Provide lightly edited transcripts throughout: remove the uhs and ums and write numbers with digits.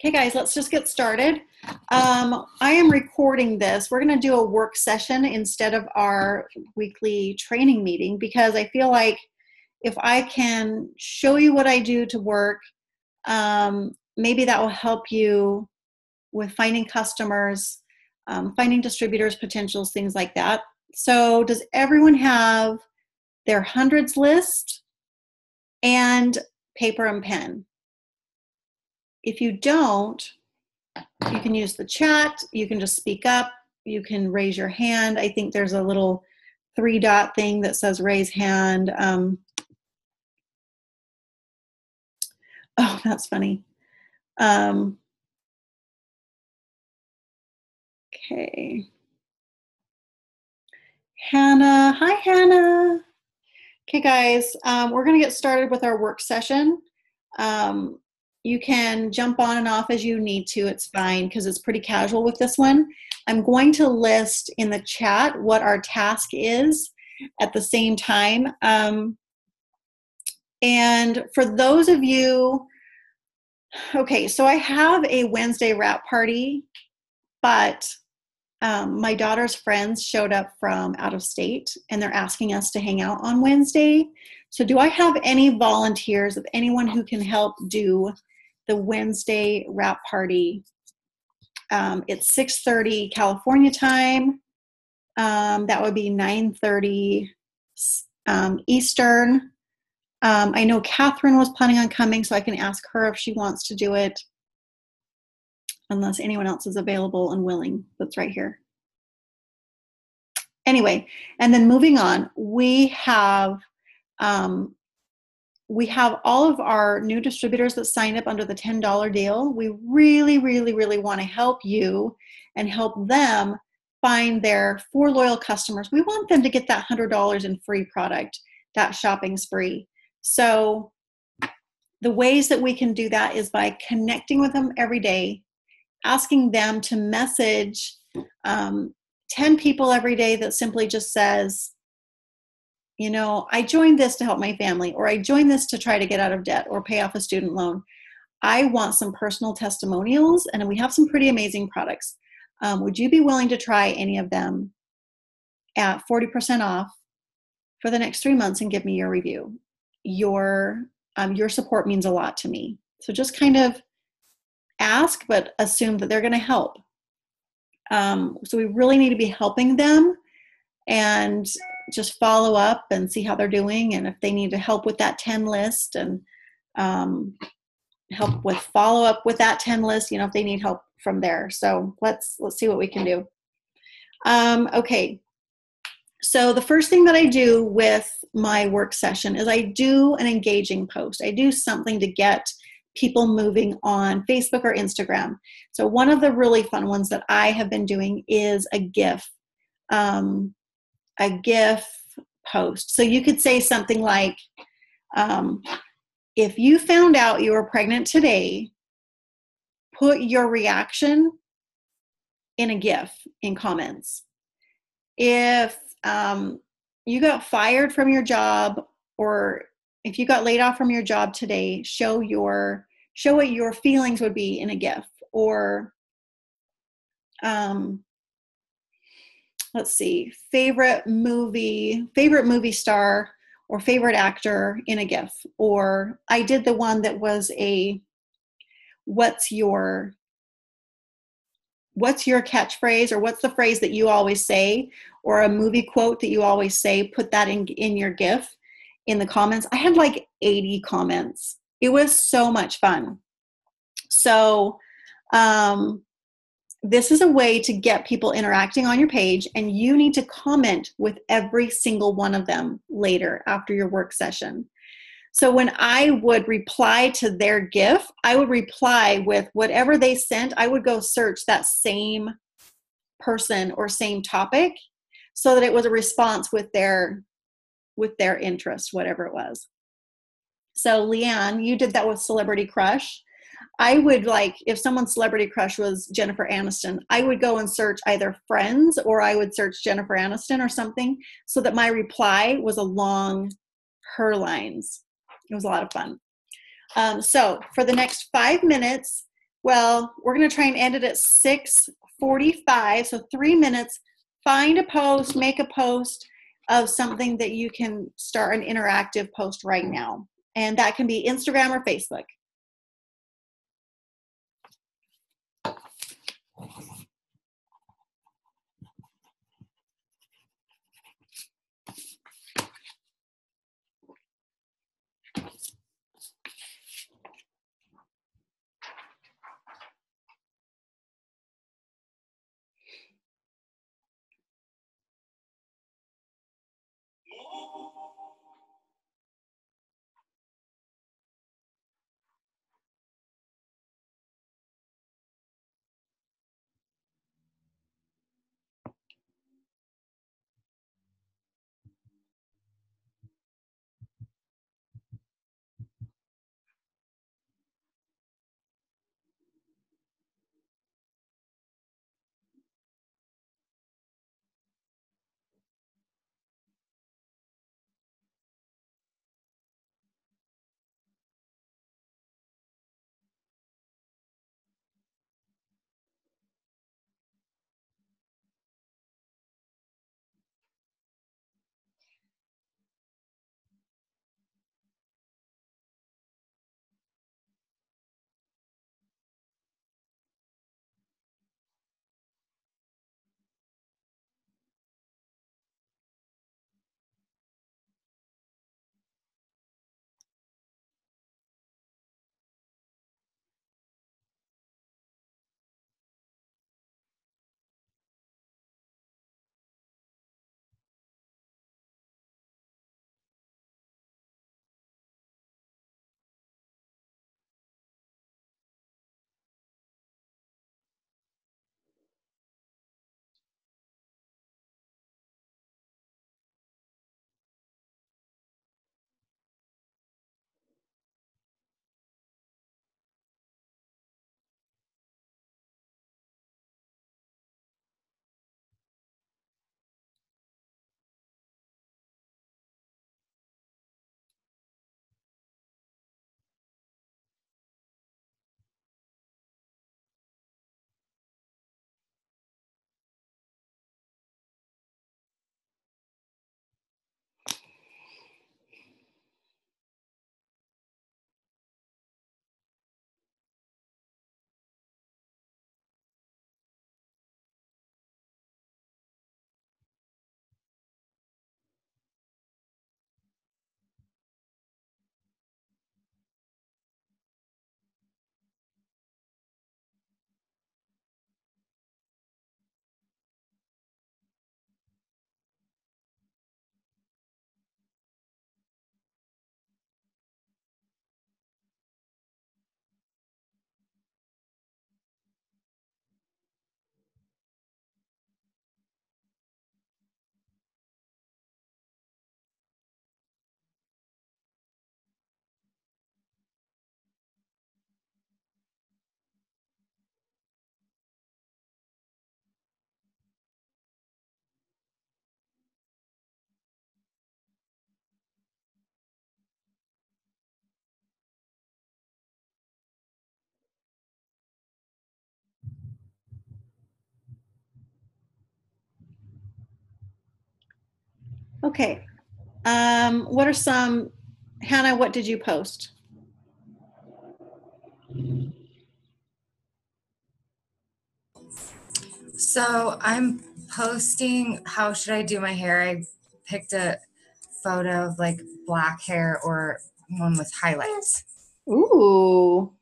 Okay, guys, let's just get started. I am recording this. We're going to do a work session instead of our weekly training meeting because I feel like if I can show you what I do to work, maybe that will help you with finding customers, finding distributors, potentials, things like that. So does everyone have their hundreds list and paper and pen? If you don't, you can use the chat, you can just speak up, you can raise your hand. I think there's a little 3-dot thing that says raise hand. Oh, that's funny. Okay. Hannah, hi Hannah. Okay guys, we're gonna get started with our work session. You can jump on and off as you need to, it's fine because it's pretty casual with this one. I'm going to list in the chat what our task is at the same time. And for those of you, okay, so I have a Wednesday wrap party, but my daughter's friends showed up from out of state and they're asking us to hang out on Wednesday. So do I have any volunteers, of anyone who can help do the Wednesday wrap party? It's 6:30 California time. That would be 9:30 Eastern. I know Catherine was planning on coming, so I can ask her if she wants to do it, unless anyone else is available and willing. That's right here. Anyway, and then moving on, we have all of our new distributors that signed up under the $10 deal. We really, really, really want to help you and help them find their 4 loyal customers. We want them to get that $100 in free product, that shopping spree. So the ways that we can do that is by connecting with them every day, asking them to message 10 people every day that simply just says, you know, I joined this to help my family, or I joined this to try to get out of debt or pay off a student loan. I want some personal testimonials, and we have some pretty amazing products. Would you be willing to try any of them at 40% off for the next 3 months and give me your review? Your support means a lot to me. So just kind of ask, but assume that they're going to help. So we really need to be helping them and just follow up and see how they're doing, and if they need to help with that 10 list and help with follow up with that 10 list, you know, if they need help from there. So let's see what we can do. Okay, so the first thing that I do with my work session is I do an engaging post. I do something to get people moving on Facebook or Instagram. So one of the really fun ones that I have been doing is a GIF post. So you could say something like, if you found out you were pregnant today, put your reaction in a GIF in comments. If you got fired from your job, or if you got laid off from your job today, show what your feelings would be in a GIF. Or let's see, favorite movie star or favorite actor in a GIF. Or I did the one that was what's your catchphrase, or what's the phrase that you always say, or a movie quote that you always say, put that in your GIF in the comments. I had like 80 comments. It was so much fun. So this is a way to get people interacting on your page, and you need to comment with every single one of them later after your work session. So when I would reply to their GIF, I would reply with whatever they sent. I would go search that same person or same topic so that it was a response with their interest, whatever it was. So Leanne, you did that with Celebrity Crush. I would, like, if someone's celebrity crush was Jennifer Aniston, I would go and search either Friends, or I would search Jennifer Aniston or something, so that my reply was along her lines. It was a lot of fun. So for the next 5 minutes, Well, we're going to try and end it at 6:45, so 3 minutes. Find a post, make a post of something that you can start an interactive post right now. And that can be Instagram or Facebook. Okay. What are some, Hannah, what did you post? So I'm posting how should I do my hair. I picked a photo of like black hair or one with highlights. Ooh,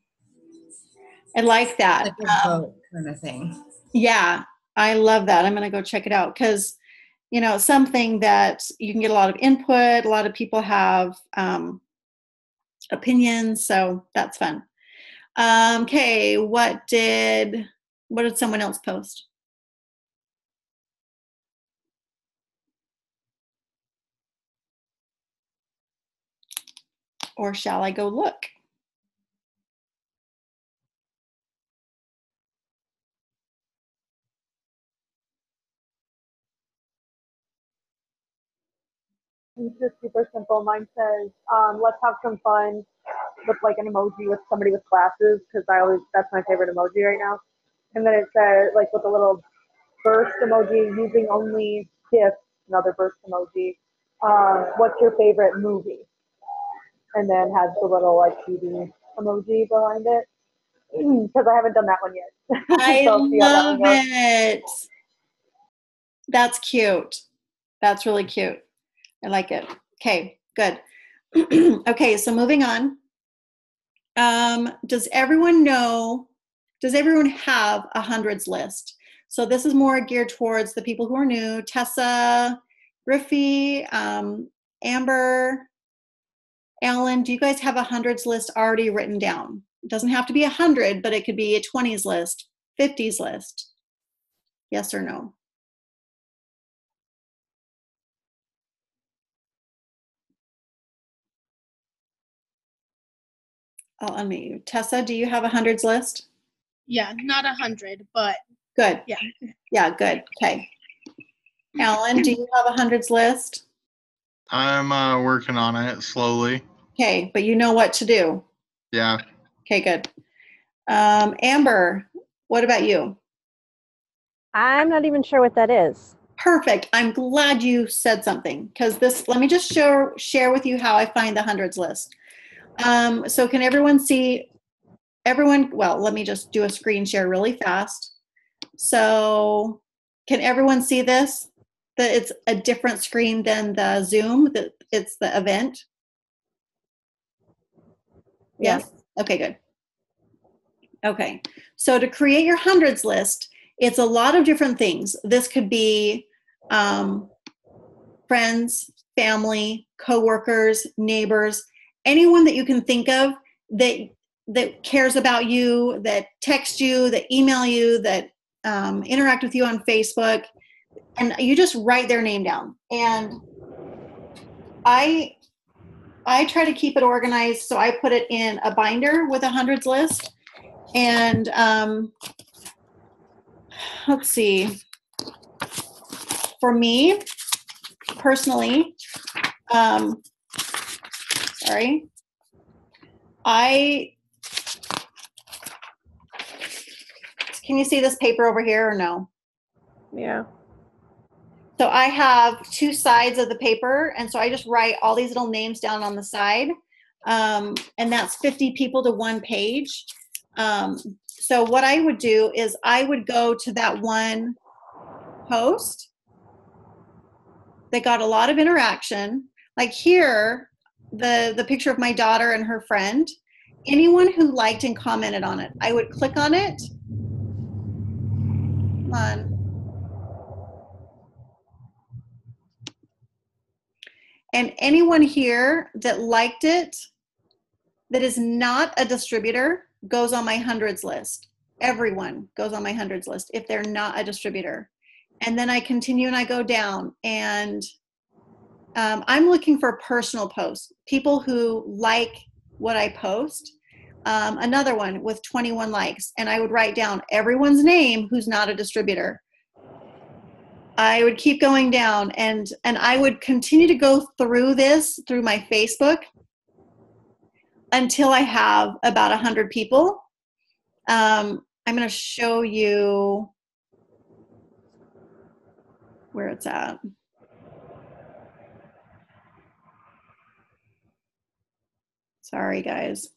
I like that. Like a boat kind of thing. Yeah, I love that. I'm going to go check it out because, something that you can get a lot of input. A lot of people have opinions, so that's fun. Okay, what did someone else post? Or shall I go look? question's just super simple. Mine says, let's have some fun with like an emoji with somebody with glasses, because that's my favorite emoji right now. And then it says, like, with a little burst emoji, using only gifts, another burst emoji. What's your favorite movie? And then has the little like TV emoji behind it, because I haven't done that one yet. I So see how that love one goes. it. That's cute. That's really cute. I like it. Okay, good. Okay, so moving on. Does everyone have a hundreds list? So this is more geared towards the people who are new. Tessa, Riffy, Amber, Alan, do you guys have a hundreds list already written down? It doesn't have to be 100, but it could be a 20s list, 50s list. Yes or no? I'll unmute you. Tessa, do you have a hundreds list? Yeah, not 100, but good. Yeah. Yeah, good. Okay. Alan, do you have a hundreds list? I'm working on it slowly. Okay, but you know what to do. Yeah. Okay, good. Amber, what about you? I'm not even sure what that is. Perfect. I'm glad you said something, because let me just share with you how I find the hundreds list. So can everyone see well, let me just do a screen share really fast. So can everyone see this? That it's a different screen than the Zoom, that it's the event? Yes? Okay, good. Okay, so to create your hundreds list, it's a lot of different things. This could be friends, family, coworkers, neighbors, anyone that you can think of that cares about you, that text you, that email you, that interact with you on Facebook, and you just write their name down. And I try to keep it organized, so I put it in a binder with a hundreds list. And let's see, for me personally, sorry, can you see this paper over here or no? Yeah. So I have two sides of the paper, and so I just write all these little names down on the side, and that's 50 people to one page. So what I would do is I would go to that one post that got a lot of interaction. Like here, the picture of my daughter and her friend, anyone who liked and commented on it, I would click on it. Come on. And anyone here that liked it, that is not a distributor, goes on my hundreds list. Everyone goes on my hundreds list if they're not a distributor. And then I continue and I go down, and I'm looking for personal posts, people who like what I post. Another one with 21 likes, and I would write down everyone's name who's not a distributor. I would keep going down, and I would continue to go through my Facebook until I have about 100 people. I'm going to show you where it's at. Sorry, guys.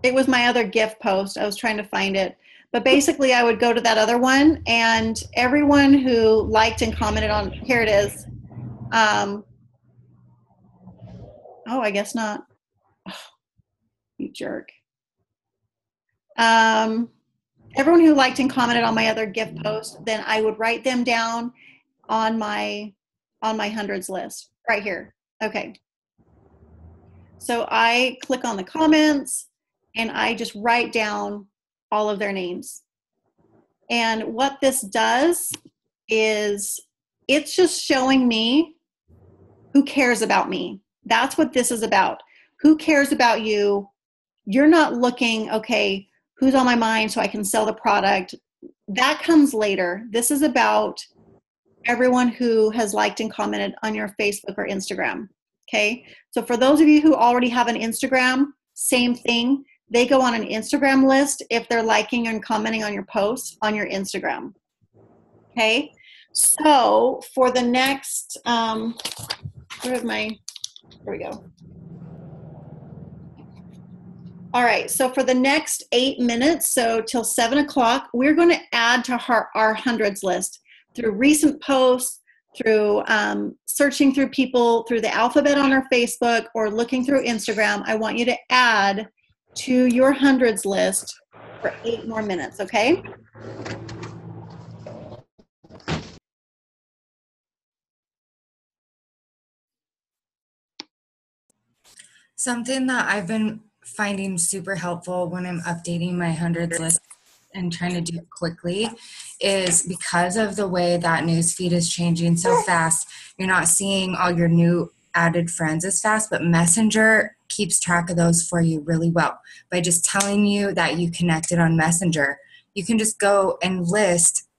It was my other gift post. I was trying to find it. But basically, I would go to that other one, and everyone who liked and commented on, here it is. Oh, I guess not. Oh, you jerk. Everyone who liked and commented on my other gift post, then I would write them down on my hundreds list right here. Okay. So I click on the comments, and I just write down all of their names. And what this does is it's just showing me who cares about me. That's what this is about. Who cares about you? You're not looking, okay, who's on my mind so I can sell the product? that comes later. This is about everyone who has liked and commented on your Facebook or Instagram. Okay, so for those of you who already have an Instagram, same thing. They go on an Instagram list if they're liking and commenting on your posts on your Instagram. Okay, so for the next, here we go. All right, so for the next 8 minutes, so till 7 o'clock, we're going to add to our hundreds list through recent posts, through searching through people, through the alphabet on our Facebook, or looking through Instagram. I want you to add to your hundreds list for 8 more minutes, okay? Something that I've been finding super helpful when I'm updating my hundreds list and trying to do it quickly is because of the way that news feed is changing so fast, you're not seeing all your new added friends as fast, but Messenger keeps track of those for you really well. By just telling you that you connected on Messenger, you can just go and list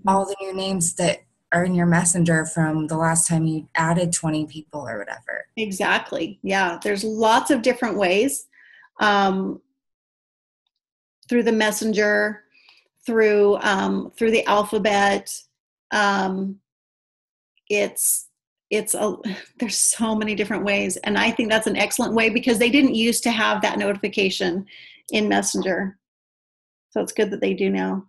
all the new names that are in your Messenger from the last time you added 20 people or whatever. Exactly. Yeah, there's lots of different ways through the Messenger, through the alphabet. It's there's so many different ways, and I think that's an excellent way because they didn't used to have that notification in Messenger, so it's good that they do now.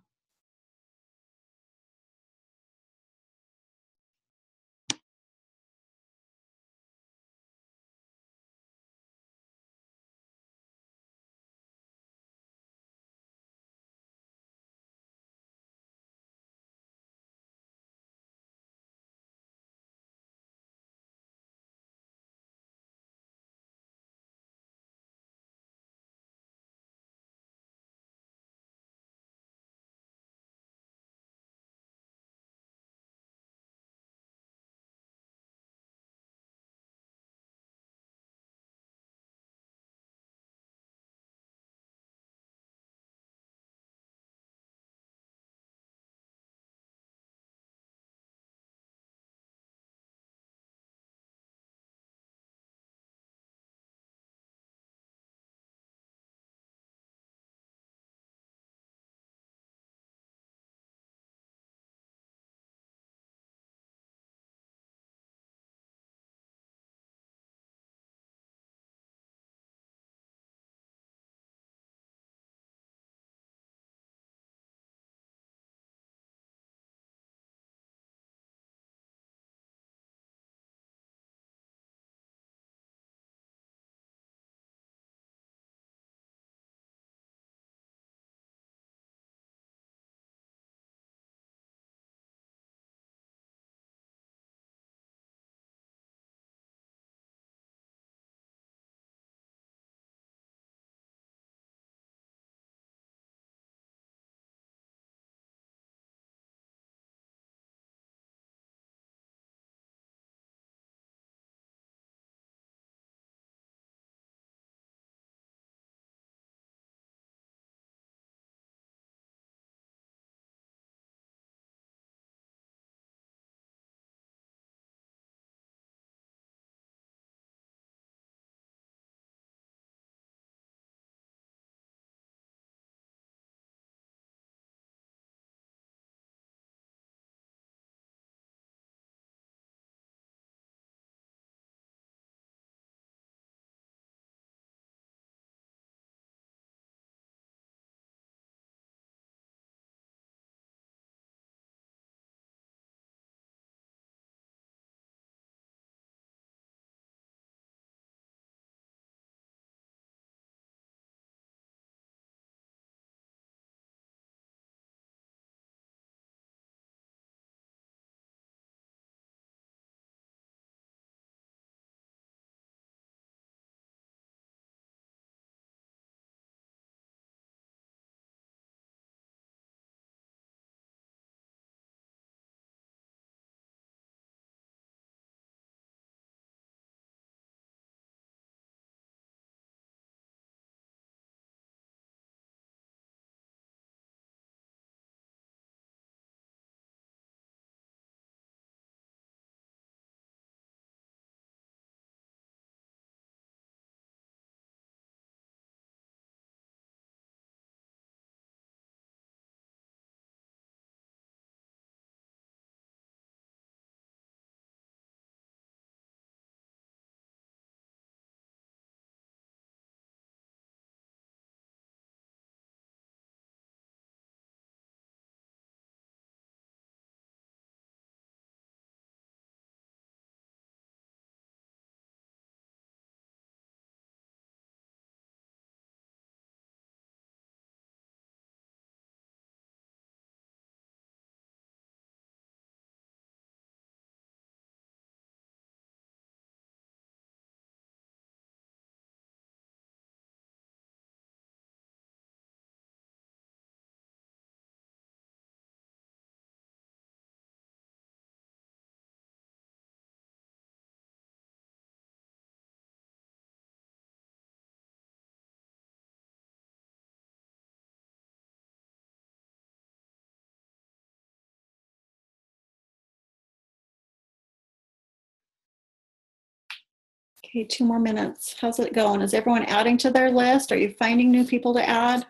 Okay, 2 more minutes. How's it going? Is everyone adding to their list? Are you finding new people to add?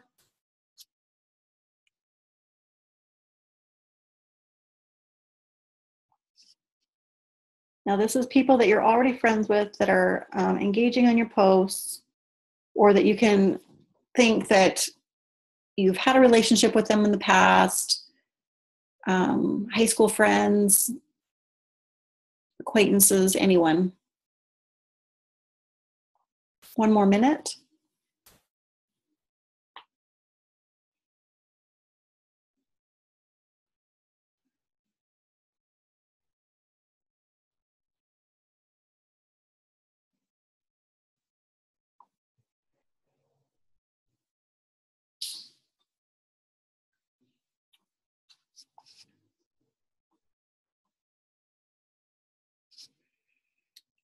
Now, this is people that you're already friends with that are engaging on your posts, or that you can think that you've had a relationship with them in the past, high school friends, acquaintances, anyone. 1 more minute.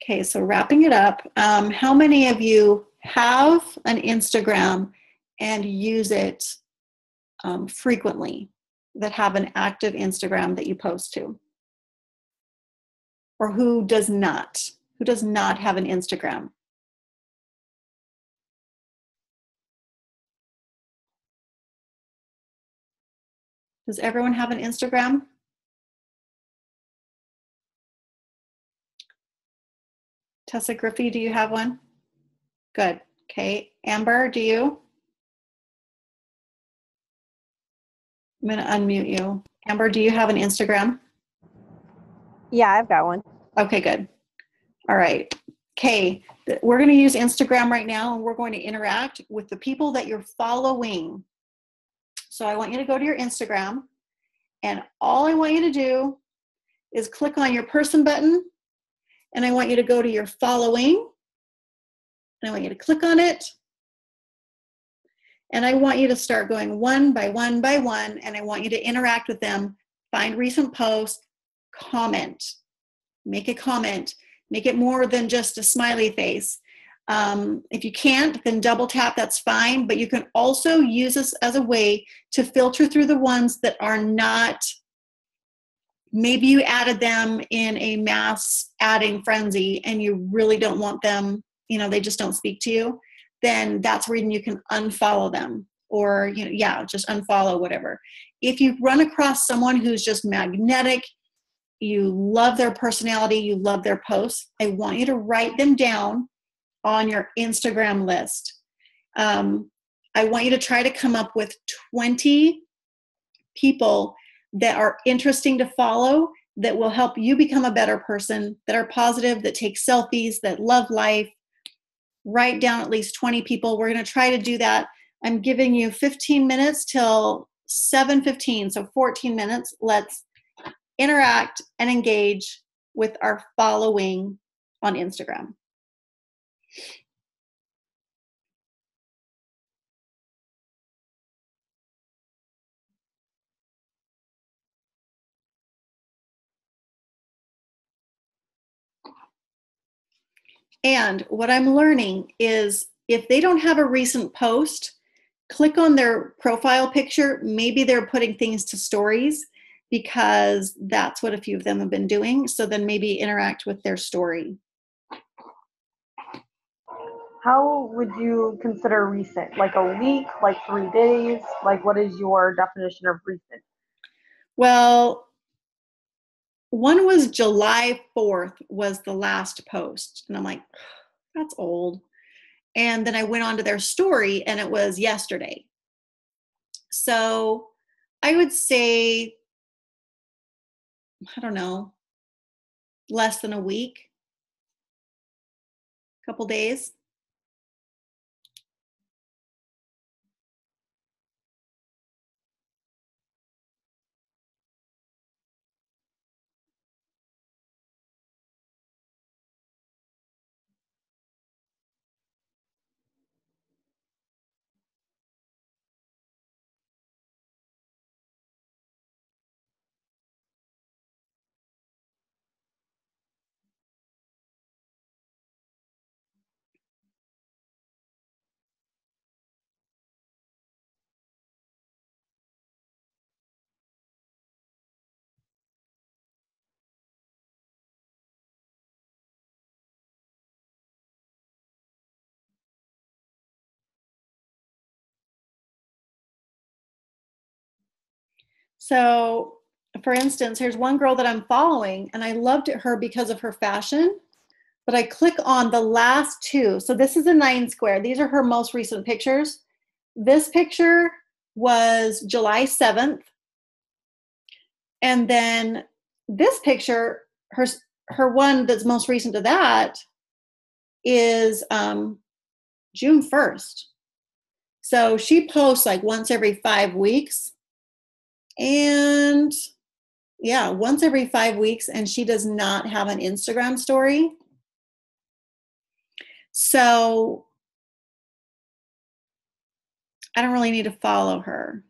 Okay, so wrapping it up, how many of you have an Instagram and use it frequently, that have an active Instagram that you post to? Or who does not? Who does not have an Instagram? Does everyone have an Instagram? Tessa Griffey, do you have one? Good. Okay. Amber, do you? I'm going to unmute you. Amber, do you have an Instagram? Yeah, I've got one. Okay, good. All right. Okay. We're going to use Instagram right now, and we're going to interact with the people that you're following. So I want you to go to your Instagram, and all I want you to do is click on your person button, and I want you to go to your following, and I want you to click on it. And I want you to start going one by one by one, and I want you to interact with them, find recent posts, comment, make a comment, make it more than just a smiley face. If you can't, then double tap, that's fine, but you can also use this as a way to filter through the ones that are not, maybe you added them in a mass adding frenzy and you really don't want them, they just don't speak to you. Then that's where you can unfollow them, or just unfollow, whatever. If you run across someone who's just magnetic, you love their personality, you love their posts, I want you to write them down on your Instagram list. I want you to try to come up with 20 people that are interesting to follow, that will help you become a better person, that are positive, that take selfies, that love life. Write down at least 20 people. We're going to try to do that. I'm giving you 15 minutes till 7:15, so 14 minutes. Let's interact and engage with our following on Instagram. And what I'm learning is, if they don't have a recent post, click on their profile picture. Maybe they're putting things to stories, because that's what a few of them have been doing. So then maybe interact with their story. How would you consider recent? Like a week, like 3 days? Like, what is your definition of recent? Well, one was July 4th was the last post. And I'm like, that's old. And then I went on to their story and it was yesterday. So I would say, I don't know, less than a week, couple days. So, for instance, here's one girl that I'm following, and I loved her because of her fashion. But I click on the last two. So this is a 9 square. These are her most recent pictures. This picture was July 7th. And then this picture, her one that's most recent to that is June 1st. So she posts like once every 5 weeks. And yeah, once every 5 weeks. And she does not have an Instagram story. So I don't really need to follow her.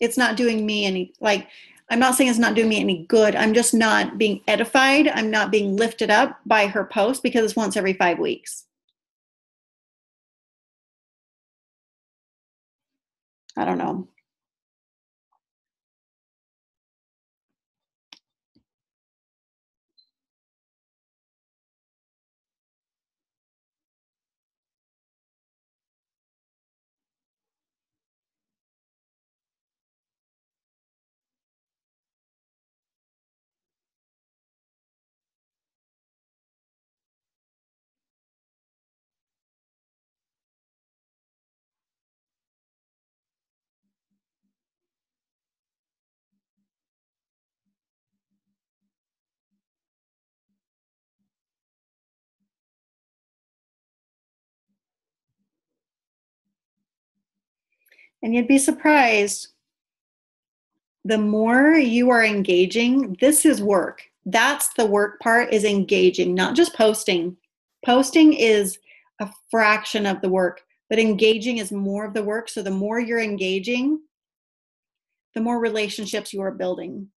It's not doing me any, like, I'm not saying it's not doing me any good. I'm just not being edified. I'm not being lifted up by her post because it's once every 5 weeks. I don't know. And you'd be surprised, the more you are engaging, this is work. That's the work part, is engaging, not just posting. Posting is a fraction of the work, but engaging is more of the work. So the more you're engaging, the more relationships you are building.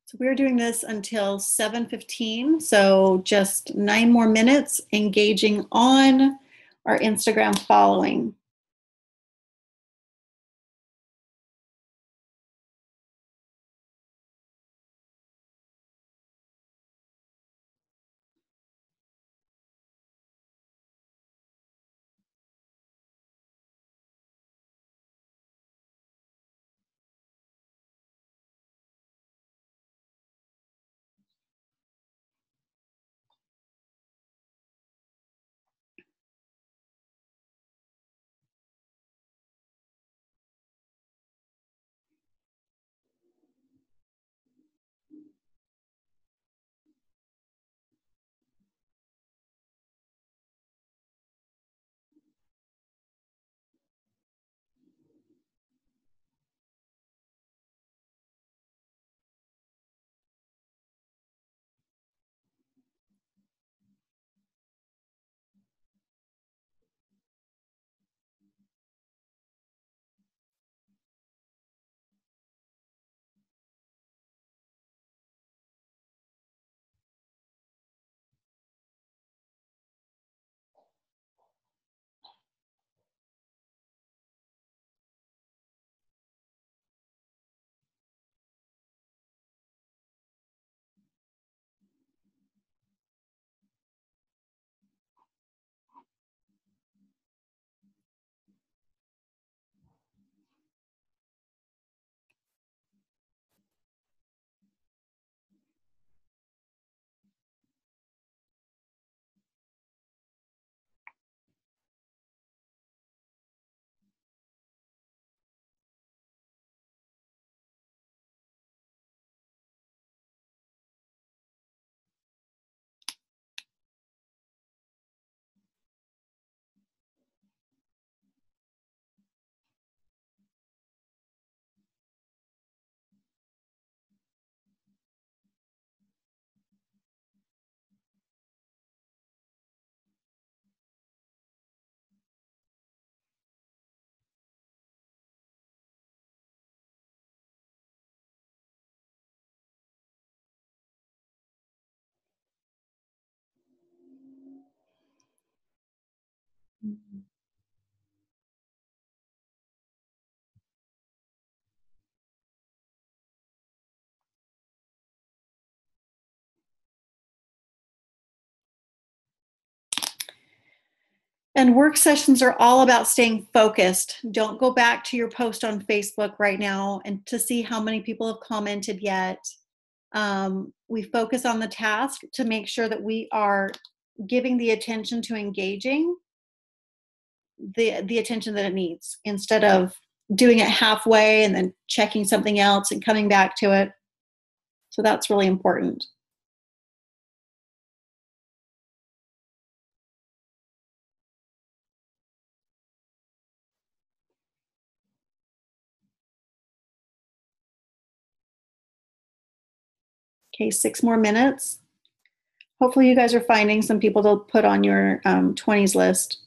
So we're doing this until 7:15. So just 9 more minutes engaging on our Instagram following. Mhm. And work sessions are all about staying focused. Don't go back to your post on Facebook right now and to see how many people have commented yet. We focus on the task to make sure that we are giving the attention to engaging the attention that it needs instead of doing it halfway and then checking something else and coming back to it. So that's really important. Okay, 6 more minutes. Hopefully you guys are finding some people to put on your 20s list.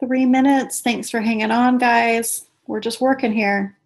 Three minutes. Thanks for hanging on, guys. We're just working here.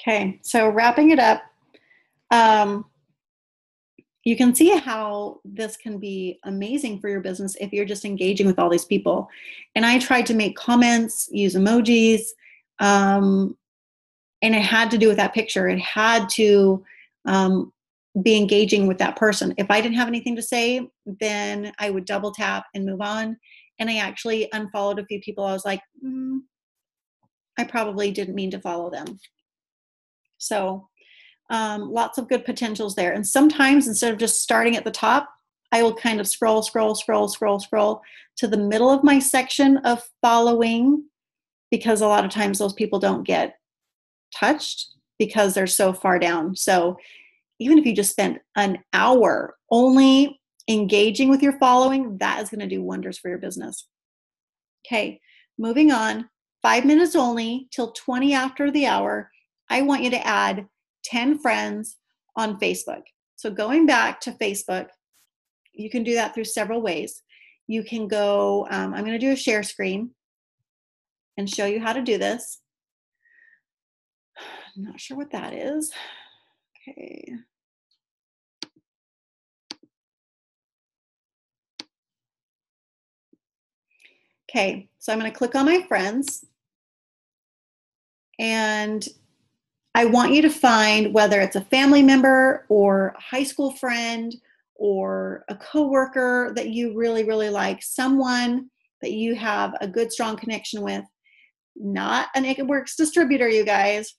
Okay, so wrapping it up, um, you can see how this can be amazing for your business if you're just engaging with all these people. And I tried to make comments, use emojis, um, and it had to do with that picture. It had to um, be engaging with that person. If I didn't have anything to say, then I would double tap and move on. And I actually unfollowed a few people. I was like, I probably didn't mean to follow them. So lots of good potentials there. And sometimes instead of just starting at the top, I will kind of scroll to the middle of my section of following, because a lot of times those people don't get touched because they're so far down. So even if you just spend an hour only engaging with your following, that is going to do wonders for your business. Okay, moving on. 5 minutes only till 20 after the hour. I want you to add 10 friends on Facebook. So going back to Facebook, you can do that through several ways. You can go, I'm going to do a share screen and show you how to do this. I'm not sure what that is. Okay. Okay, so I'm going to click on my friends, and I want you to find whether it's a family member or a high school friend or a coworker that you really, really like, someone that you have a good, strong connection with, not an It Works distributor, you guys,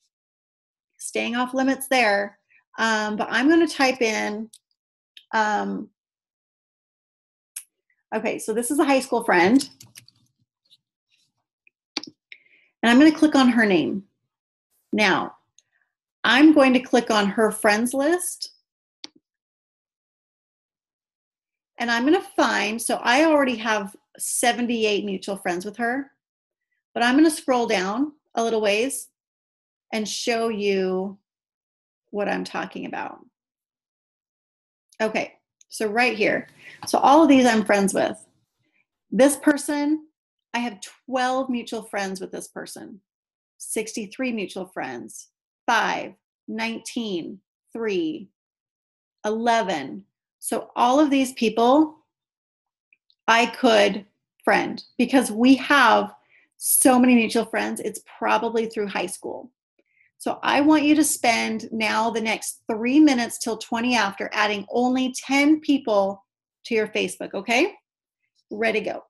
staying off limits there. But I'm going to type in, okay, so this is a high school friend, and I'm going to click on her name. Now, I'm going to click on her friends list, and I'm going to find, so I already have 78 mutual friends with her, but I'm going to scroll down a little ways and show you what I'm talking about. Okay, so right here. So all of these I'm friends with. This person, I have 12 mutual friends with this person, 63 mutual friends, 5, 19, 3, 11. So all of these people I could friend because we have so many mutual friends. It's probably through high school. So I want you to spend now the next 3 minutes till 20 after adding only 10 people to your Facebook, okay? Ready, go.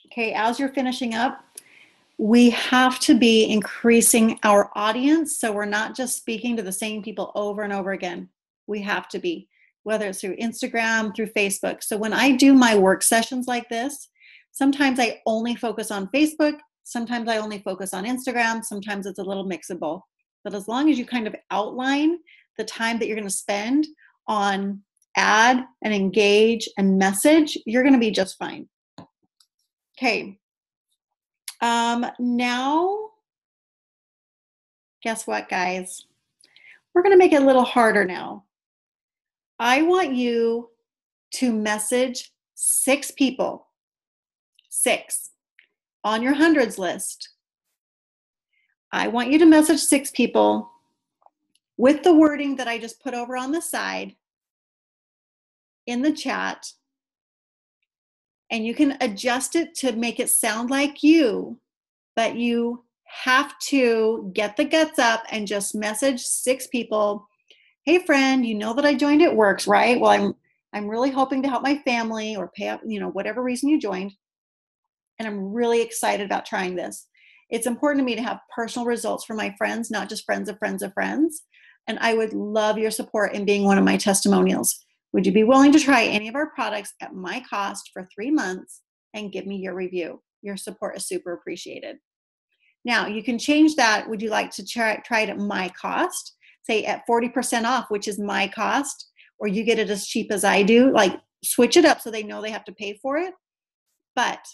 Okay, as you're finishing up, we have to be increasing our audience so we're not just speaking to the same people over and over again. We have to be, whether it's through Instagram, through Facebook. So when I do my work sessions like this, sometimes I only focus on Facebook, sometimes I only focus on Instagram, sometimes it's a little mix of both. But as long as you kind of outline the time that you're going to spend on add and engage and message, you're going to be just fine. Okay. Now, guess what, guys? We're going to make it a little harder now. I want you to message 6 people, 6, on your hundreds list. I want you to message 6 people with the wording that I just put over on the side in the chat. And you can adjust it to make it sound like you, but you have to get the guts up and just message 6 people. Hey friend, you know that I joined It Works, right? Well, I'm really hoping to help my family or pay up, whatever reason you joined. And I'm really excited about trying this. It's important to me to have personal results for my friends, not just friends of friends of friends. And I would love your support in being one of my testimonials. Would you be willing to try any of our products at my cost for 3 months and give me your review? Your support is super appreciated. Now, you can change that. Would you like to try it at my cost? Say at 40% off, which is my cost, or you get it as cheap as I do. Like, switch it up so they know they have to pay for it. But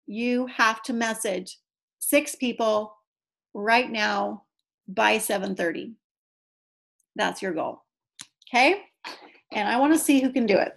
you have to message 6 people right now by 7:30. That's your goal. Okay? And I want to see who can do it.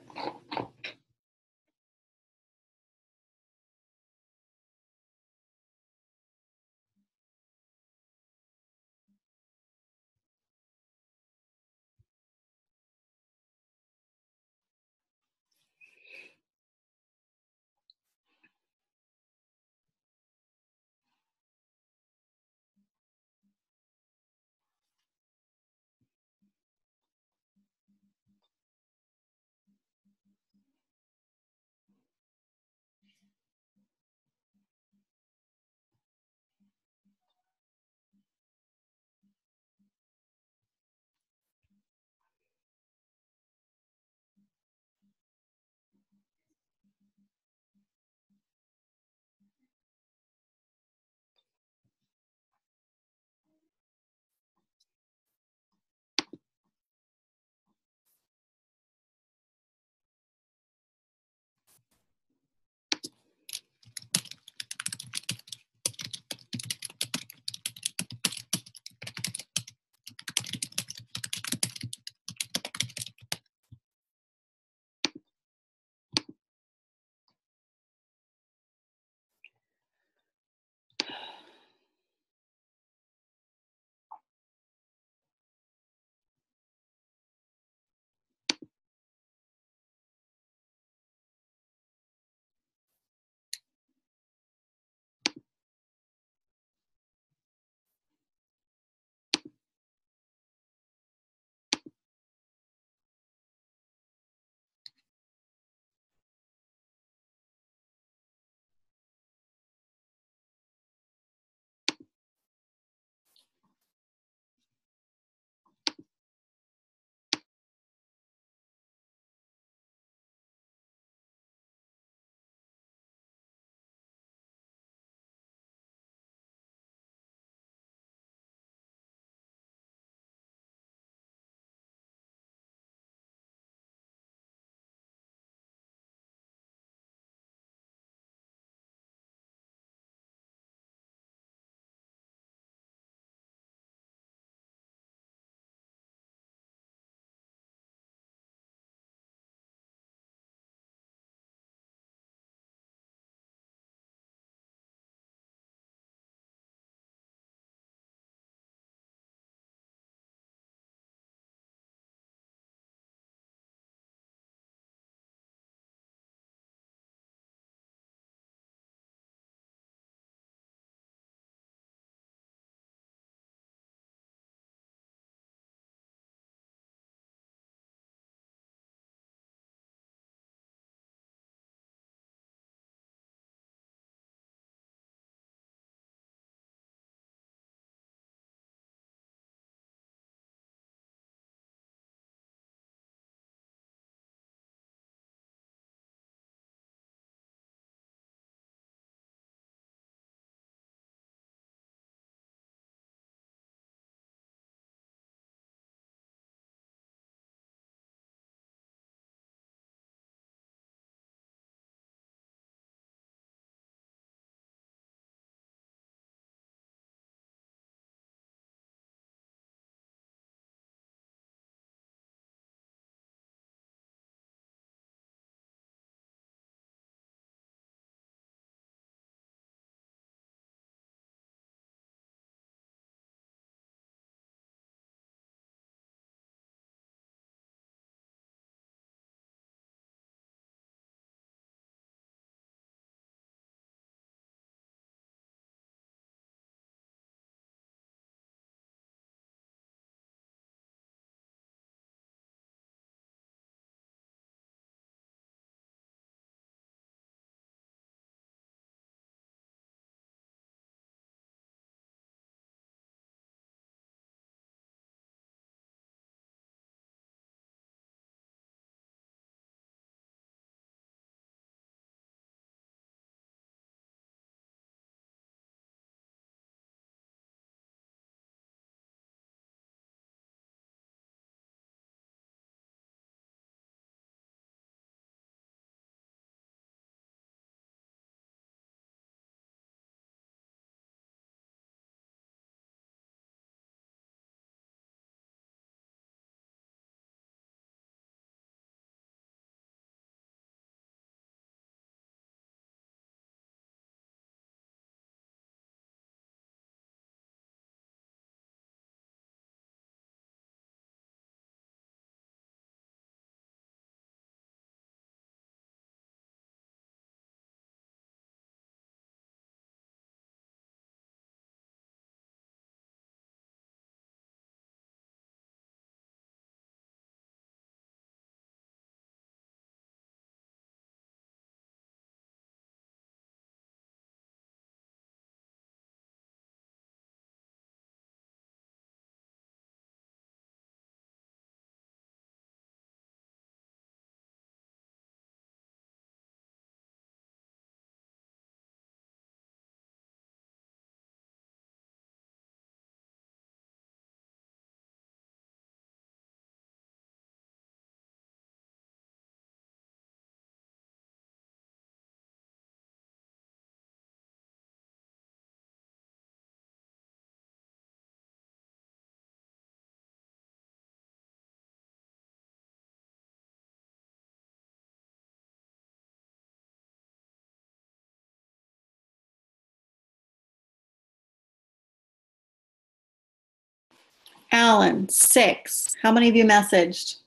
Alan, 6. How many of you messaged?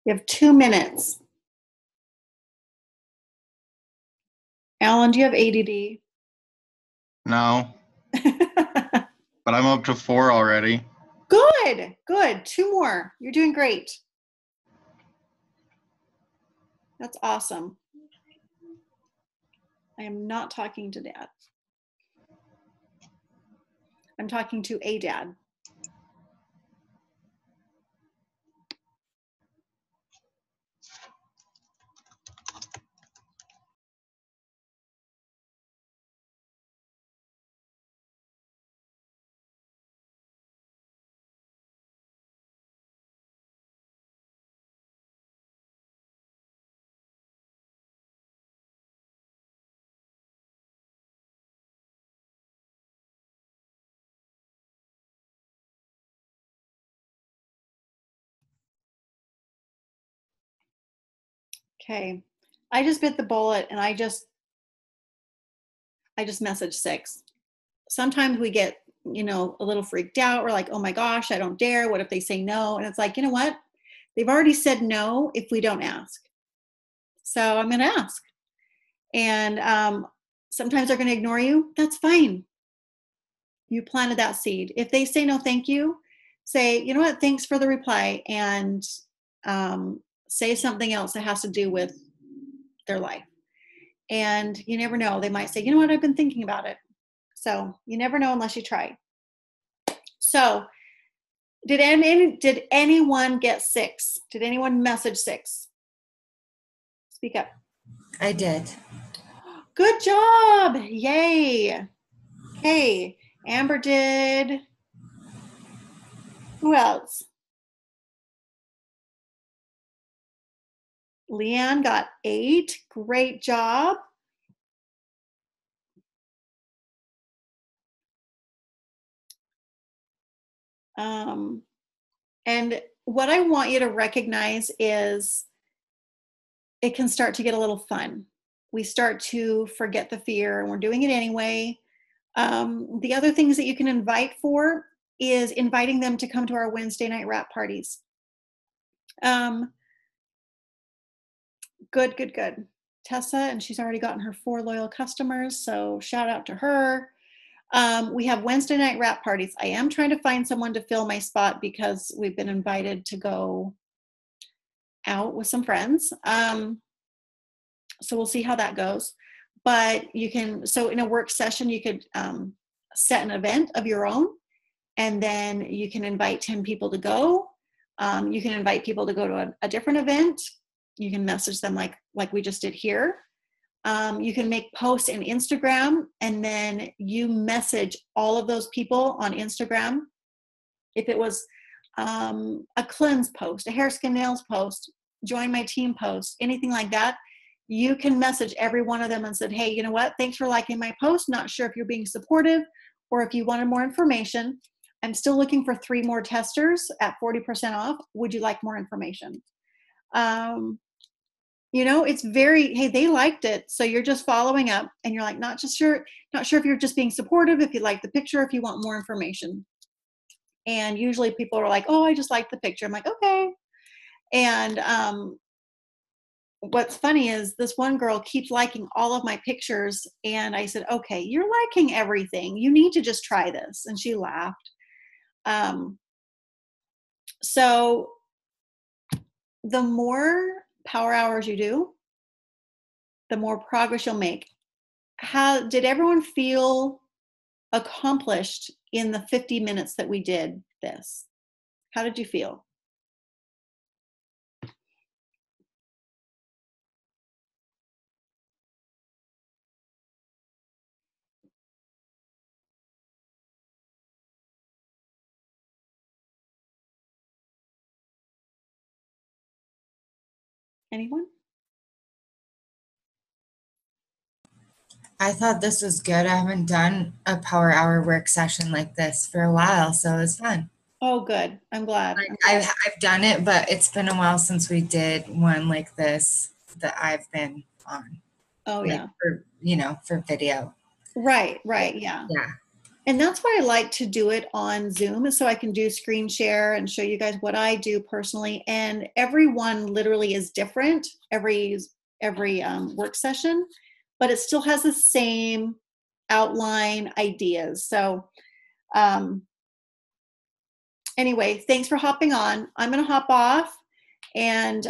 You have 2 minutes. Alan, do you have ADD? No, but I'm up to 4 already. Good, good. 2 more. You're doing great. That's awesome. I am not talking to Dad. I'm talking to a dad. Okay. I just bit the bullet and I just messaged 6. Sometimes we get, a little freaked out. We're like, oh my gosh, I don't dare. What if they say no? And it's like, you know what? They've already said no if we don't ask. So I'm going to ask. And sometimes they're going to ignore you. That's fine. You planted that seed. If they say no, thank you, say, you know what? Thanks for the reply. And say something else that has to do with their life. And you never know. They might say, you know what? I've been thinking about it. So you never know unless you try. So did anyone get 6? Did anyone message 6? Speak up. I did. Good job. Yay. Okay. Amber did. Who else? Leanne got 8. Great job. And what I want you to recognize is it can start to get a little fun. We start to forget the fear and we're doing it anyway. The other things that you can invite for is inviting them to come to our Wednesday night wrap parties. Good. Tessa, and she's already gotten her 4 loyal customers, so shout out to her. We have Wednesday night wrap parties. I am trying to find someone to fill my spot because we've been invited to go out with some friends. So we'll see how that goes. But you can, so in a work session, you could set an event of your own, and then you can invite 10 people to go. You can invite people to go to a different event. You can message them like we just did here. You can make posts in Instagram, and then you message all of those people on Instagram. If it was a cleanse post, a hair, skin, nails post, join my team post, anything like that, you can message every one of them and said, hey, you know what? Thanks for liking my post. Not sure if you're being supportive or if you wanted more information. I'm still looking for 3 more testers at 40% off. Would you like more information? It's very, hey, they liked it. So you're just following up and you're like, not sure if you're just being supportive, if you like the picture, if you want more information. And usually people are like, oh, I just like the picture. I'm like, okay. And what's funny is this one girl keeps liking all of my pictures. And I said, okay, you're liking everything. You need to just try this. And she laughed. So the more power hours you do, the more progress you'll make. How did everyone feel accomplished in the 50 minutes that we did this? How did you feel? Anyone? I thought this was good. I haven't done a power hour work session like this for a while, so it was fun. Oh, good. I'm glad. I've done it, but it's been a while since we did one like this that I've been on. Oh, like yeah. For video. Right. Yeah. Yeah. And that's why I like to do it on Zoom, is so I can do screen share and show you guys what I do personally. And everyone literally is different every work session, but it still has the same outline ideas. So anyway, thanks for hopping on. I'm going to hop off, and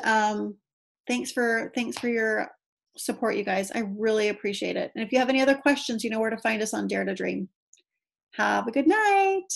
thanks for your support, you guys. I really appreciate it. And if you have any other questions, you know where to find us on Dare to Dream. Have a good night.